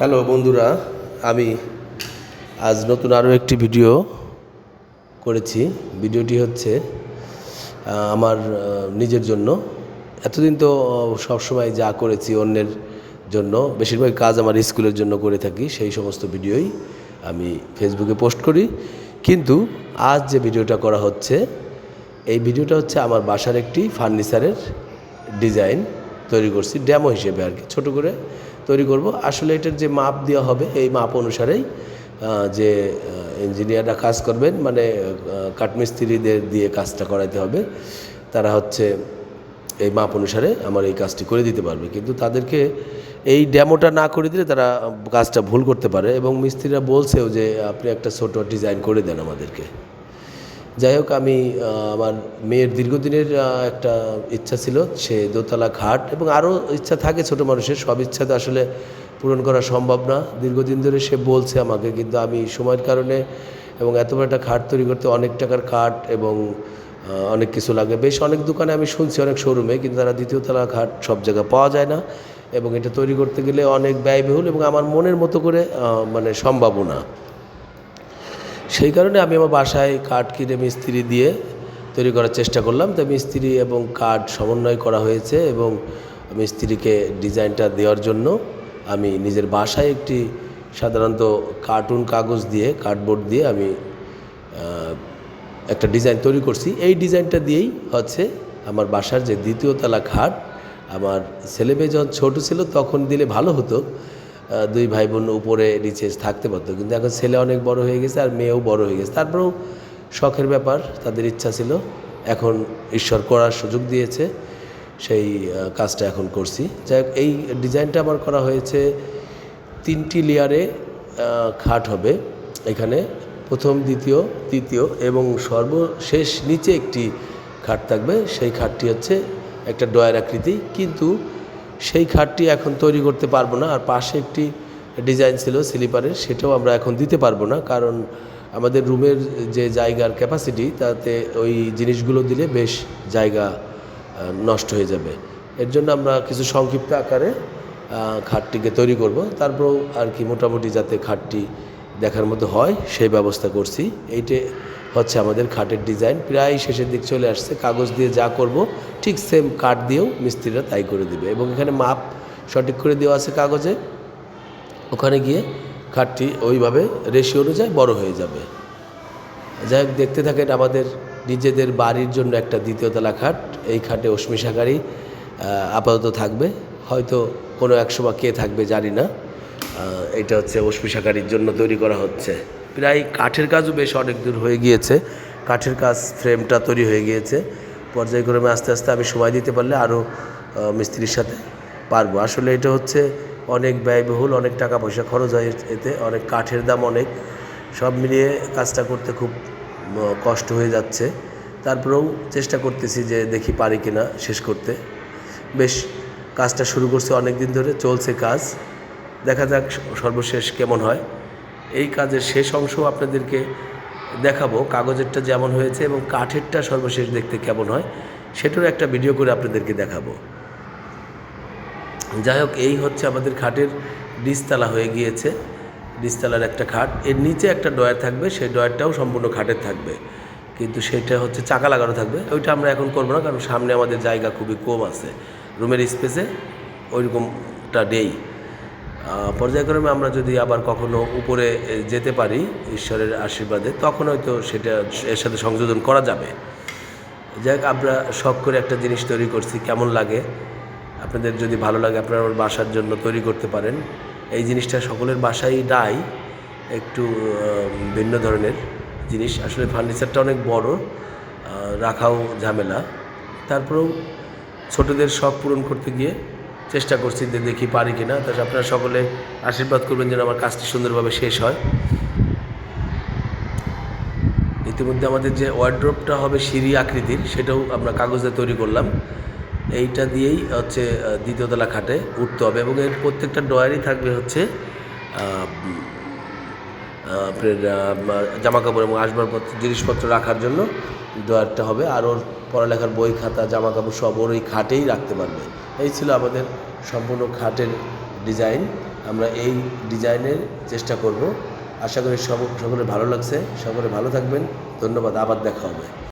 Hello বন্ধুরা, আমি আজ নতুন আরও একটি ভিডিও করেছি। ভিডিওটি হচ্ছে আমার নিজের জন্য। এতদিন তো সবসময় যা করেছি অন্যের জন্য, বেশিরভাগ কাজ আমার স্কুলের জন্য করে থাকি, সেই সমস্ত ভিডিওই আমি ফেসবুকে পোস্ট করি। কিন্তু আজ যে ভিডিওটা করা হচ্ছে, এই ভিডিওটা হচ্ছে আমার বাসার একটি ফার্নিচারের ডিজাইন তৈরি করছি, ডেমো হিসেবে আর কি, ছোটো করে তৈরি করব। আসলে এটার যে মাপ দেওয়া হবে, এই মাপ অনুসারেই যে ইঞ্জিনিয়াররা কাজ করবেন, মানে কাঠমিস্ত্রিদের দিয়ে কাজটা করাইতে হবে, তারা হচ্ছে এই মাপ অনুসারে আমার এই কাজটি করে দিতে পারবে। কিন্তু তাদেরকে এই ডেমোটা না করে দিলে তারা কাজটা ভুল করতে পারে, এবং মিস্ত্রিরা বলছেও যে আপনি একটা ছোটো ডিজাইন করে দেন আমাদেরকে। যাই হোক, আমি আমার মেয়ের দীর্ঘদিনের একটা ইচ্ছা ছিল, সে দোতলা খাট, এবং আরও ইচ্ছা থাকে ছোটো মানুষের, সব ইচ্ছা তো আসলে পূরণ করা সম্ভব না। দীর্ঘদিন ধরে সে বলছে আমাকে, কিন্তু আমি সময়ের কারণে, এবং এত বড় একটা খাট তৈরি করতে অনেক টাকার খাট এবং অনেক কিছু লাগে। বেশ অনেক দোকানে আমি শুনছি, অনেক শোরুমে, কিন্তু তারা দ্বিতীয় তলা খাট সব জায়গায় পাওয়া যায় না, এবং এটা তৈরি করতে গেলে অনেক ব্যয়বহুল এবং আমার মনের মতো করে মানে সম্ভবও না। সেই কারণে আমি আমার বাসায় কাঠ কিনে মিস্ত্রি দিয়ে তৈরি করার চেষ্টা করলাম। তো মিস্ত্রি এবং কাঠ সমন্বয় করা হয়েছে, এবং মিস্ত্রিকে ডিজাইনটা দেওয়ার জন্য আমি নিজের বাসায় একটি সাধারণত কার্টুন কাগজ দিয়ে, কার্ডবোর্ড দিয়ে আমি একটা ডিজাইন তৈরি করছি। এই ডিজাইনটা দিয়েই হচ্ছে আমার বাসার যে দ্বিতীয় তলা খাট, আমার ছেলে মেয়ে যখন ছোটো ছিল তখন দিলে ভালো হতো, দুই ভাই বোন উপরে নিচে থাকতে পারতো, কিন্তু এখন ছেলে অনেক বড় হয়ে গেছে আর মেয়েও বড় হয়ে গেছে। তারপরেও শখের ব্যাপার, তাদের ইচ্ছা ছিল, এখন ঈশ্বর করার সুযোগ দিয়েছে, সেই কাজটা এখন করছি। যাই হোক, এই ডিজাইনটা আমার করা হয়েছে 3টি লেয়ারে খাট হবে। এখানে প্রথম, দ্বিতীয়, তৃতীয় এবং সর্বশেষ নিচে একটি খাট থাকবে। সেই খাটটি হচ্ছে একটা ডয়ার আকৃতি, কিন্তু সেই খাটটি এখন তৈরি করতে পারবো না। আর পাশে একটি ডিজাইন ছিল স্লিপারের, সেটাও আমরা এখন দিতে পারবো না, কারণ আমাদের রুমের যে জায়গার ক্যাপাসিটি, তাতে ওই জিনিসগুলো দিলে বেশ জায়গা নষ্ট হয়ে যাবে। এর জন্য আমরা কিছু সংক্ষিপ্ত আকারে খাটটিকে তৈরি করব। তারপরেও আর কি মোটামুটি যাতে খাটটি দেখার মতো হয় সেই ব্যবস্থা করছি। এইটা হচ্ছে আমাদের খাটের ডিজাইন, প্রায় শেষের দিক চলে আসছে। কাগজ দিয়ে যা করব ঠিক সেম কাঠ দিয়েও মিস্ত্রিরা তাই করে দেবে, এবং এখানে মাপ সঠিক করে দেওয়া আছে কাগজে। ওখানে গিয়ে খাটটি ওইভাবে রেশিও অনুযায়ী বড় হয়ে যাবে। যাই হোক, দেখতে থাকেন। আমাদের নিজেদের বাড়ির জন্য একটা দ্বিতীয়তলা খাট, এই খাটে অশ্মি শাঁখারি আপাতত থাকবে, হয়তো কোনো এক সময় কে থাকবে জানি না। এটা হচ্ছে অশ্মি শাঁখারির জন্য তৈরি করা হচ্ছে। প্রায় কাঠের কাজও বেশ অনেক দূর হয়ে গিয়েছে, কাঠের কাজ, ফ্রেমটা তৈরি হয়ে গিয়েছে। পর্যায়ক্রমে আস্তে আস্তে আমি সময় দিতে পারলে আরও মিস্ত্রির সাথে পারবো। আসলে এটা হচ্ছে অনেক ব্যয়বহুল, অনেক টাকা পয়সা খরচ হয় এতে, অনেক কাঠের দাম অনেক, সব মিলিয়ে কাজটা করতে খুব কষ্ট হয়ে যাচ্ছে। তারপরেও চেষ্টা করতেছি যে দেখি পারি কিনা শেষ করতে। বেশ কাজটা শুরু করছে অনেক দিন ধরে, চলছে কাজ, দেখা যাক সর্বশেষ কেমন হয়। এই কাজের শেষ অংশ আপনাদেরকে দেখাবো, কাগজেরটা যেমন হয়েছে এবং কাঠেরটা সর্বশেষ দেখতে কেমন হয় সেটারও একটা ভিডিও করে আপনাদেরকে দেখাবো। যাই হোক, এই হচ্ছে আমাদের খাটের নিচতলা হয়ে গিয়েছে, নিচতলার একটা খাট, এর নিচে একটা ডয়ার থাকবে, সেই ডয়ারটাও সম্পূর্ণ খাটের থাকবে, কিন্তু সেটা হচ্ছে চাকা লাগানো থাকবে। ওইটা আমরা এখন করবো না, কারণ সামনে আমাদের জায়গা খুবই কম আছে, রুমের স্পেসে ওইরকমটা নেই। পর্যায়ক্রমে আমরা যদি আবার কখনো উপরে যেতে পারি ঈশ্বরের আশীর্বাদে, তখন হয়তো সেটা এর সাথে সংযোজন করা যাবে। যাই হোক, আমরা শখ করে একটা জিনিস তৈরি করছি, কেমন লাগে আপনাদের যদি ভালো লাগে আপনারা আমার বাসার জন্য তৈরি করতে পারেন। এই জিনিসটা সকলের বাসায় নাই, একটু ভিন্ন ধরনের জিনিস। আসলে ফার্নিচারটা অনেক বড়, রাখাও ঝামেলা। তারপরেও ছোটদের শখ পূরণ করতে গিয়ে চেষ্টা করছি যে দেখি পারি কিনা। তাই আপনারা সকলে আশীর্বাদ করবেন যেন আমার কাজটি সুন্দরভাবে শেষ হয়। ইতিমধ্যে আমাদের যে ওয়ার্ড্রোবটা হবে সিঁড়ি আকৃতির, সেটাও আমরা কাগজে তৈরি করলাম। এইটা দিয়েই হচ্ছে দ্বিতীয়তলা খাটে উঠতে হবে, এবং এর প্রত্যেকটা ডয়ারই থাকবে হচ্ছে আপনার জামাকাপড় এবং আসবাবপত্র, জিনিসপত্র রাখার জন্য ডয়ারটা হবে। আর ওর পড়ালেখার বই খাতা জামাকাপড় সব ওর ওই খাটেই রাখতে পারবে। এই ছিল আমাদের সম্পূর্ণ খাটের ডিজাইন। আমরা এই ডিজাইনের চেষ্টা করব। আশা করি সকলের ভালো লাগছে। সকলে ভালো থাকবেন। ধন্যবাদ। আবার দেখা হবে।